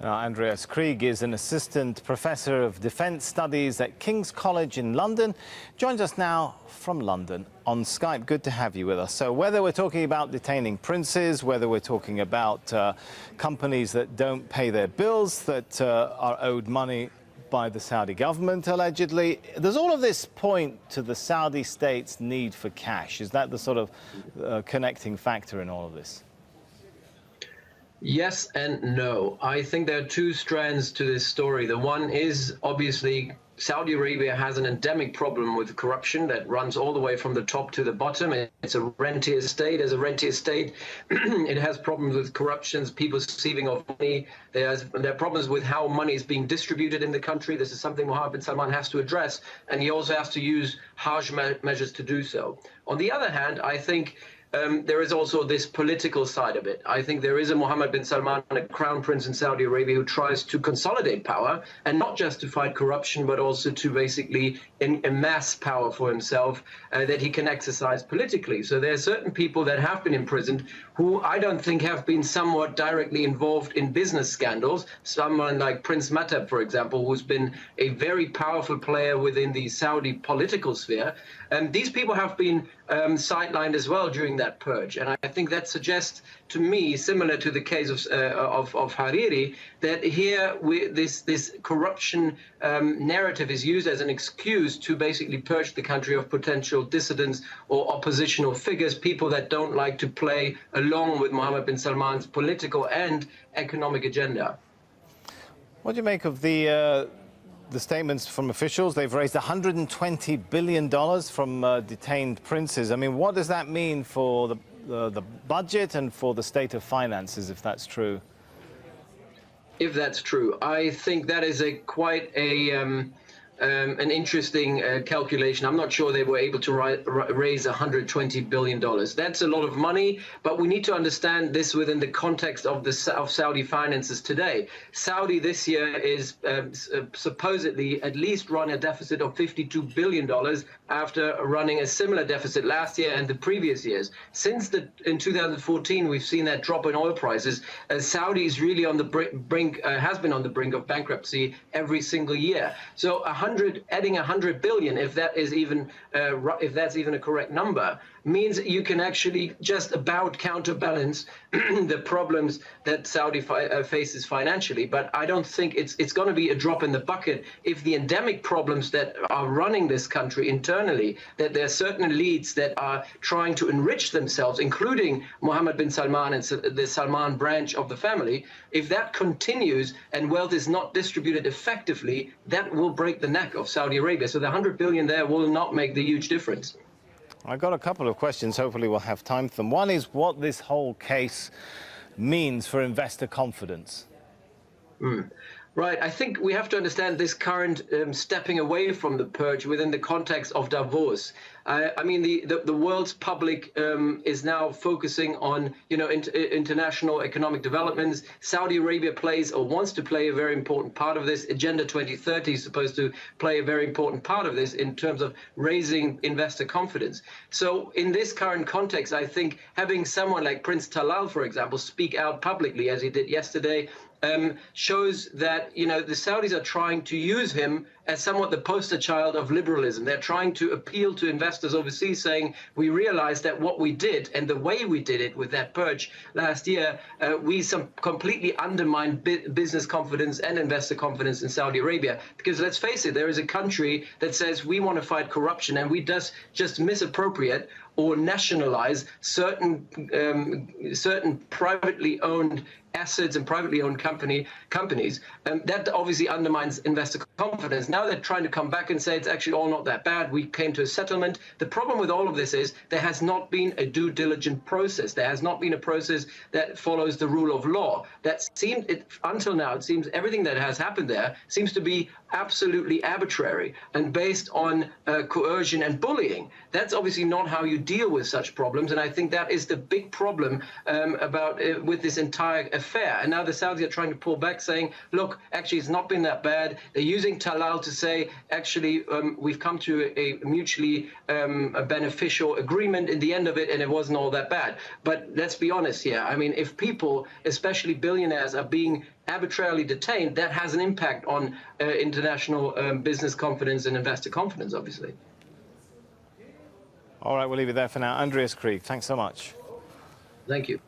Andreas Krieg is an assistant professor of defence studies at King's College in London. Joins us now from London on Skype. Good to have you with us. So whether we're talking about detaining princes, whether we're talking about companies that don't pay their bills, that are owed money by the Saudi government, allegedly, does all of this point to the Saudi state's need for cash? Is that the sort of connecting factor in all of this? Yes and no. I think there are two strands to this story. The one is obviously Saudi Arabia has an endemic problem with corruption that runs all the way from the top to the bottom. It's a rentier state. As a rentier state, it has problems with corruption, people receiving of money. There are problems with how money is being distributed in the country. This is something Mohammed bin Salman has to address, and he also has to use harsh measures to do so. On the other hand, I think there is also this political side of it. I think there is a Mohammed bin Salman, a crown prince in Saudi Arabia, who tries to consolidate power, and not just to fight corruption, but also to basically amass power for himself that he can exercise politically. So there are certain people that have been imprisoned who I don't think have been somewhat directly involved in business scandals. Someone like Prince Mattab, for example, who's been a very powerful player within the Saudi political sphere. These people have been sidelined as well during that purge, and I think that suggests to me, similar to the case of Hariri, that here this corruption narrative is used as an excuse to basically purge the country of potential dissidents or oppositional figures, people that don't like to play along with Mohammed bin Salman's political and economic agenda. What do you make of the statements from officials? They've raised $120 billion from detained princes. I mean, what does that mean for the budget and for the state of finances, if that's true? If that's true, I think that is quite an interesting calculation. I'm not sure they were able to raise $120 billion. That's a lot of money, but we need to understand this within the context of Saudi finances today. Saudi this year is supposedly at least run a deficit of $52 billion after running a similar deficit last year and the previous years. Since in 2014, we've seen that drop in oil prices. Saudi is really on the brink, has been on the brink of bankruptcy every single year. So adding 100 billion, if that's even a correct number, means you can actually just about counterbalance the problems that Saudi faces financially. But I don't think it's going to be a drop in the bucket if the endemic problems that are running this country internally, that there are certain elites that are trying to enrich themselves, including Mohammed bin Salman and the Salman branch of the family. If that continues and wealth is not distributed effectively, that will break the neck of Saudi Arabia. So the 100 billion there will not make the huge difference. I've got a couple of questions. Hopefully we'll have time for them. One is what this whole case means for investor confidence. Right. I think we have to understand this current stepping away from the purge within the context of Davos. I mean, the world's public is now focusing on, international economic developments. Saudi Arabia plays or wants to play a very important part of this. Agenda 2030 is supposed to play a very important part of this in terms of raising investor confidence. So in this current context, I think having someone like Prince Talal, for example, speak out publicly, as he did yesterday, shows that, the Saudis are trying to use him as somewhat the poster child of liberalism. They're trying to appeal to investors overseas, saying, we realize that what we did and the way we did it with that purge last year, we completely undermined business confidence and investor confidence in Saudi Arabia. Because let's face it, there is a country that says we want to fight corruption, and we just misappropriate or nationalize certain privately owned assets and privately owned companies. That obviously undermines investor confidence. Now they're trying to come back and say it's actually all not that bad. We came to a settlement. The problem with all of this is there has not been a due diligent process. There has not been a process that follows the rule of law. Until now, it seems everything that has happened there seems to be absolutely arbitrary and based on coercion and bullying. That's obviously not how you deal with such problems. And I think that is the big problem with this entire affair. And now the Saudis are trying to pull back, saying, look, actually, it's not been that bad. They're using Talal to say, actually, we've come to a mutually beneficial agreement in the end of it, and it wasn't all that bad. But let's be honest here. I mean, if people, especially billionaires, are being arbitrarily detained, that has an impact on international business confidence and investor confidence, obviously. All right, we'll leave it there for now. Andreas, Krieg, thanks so much. Thank you.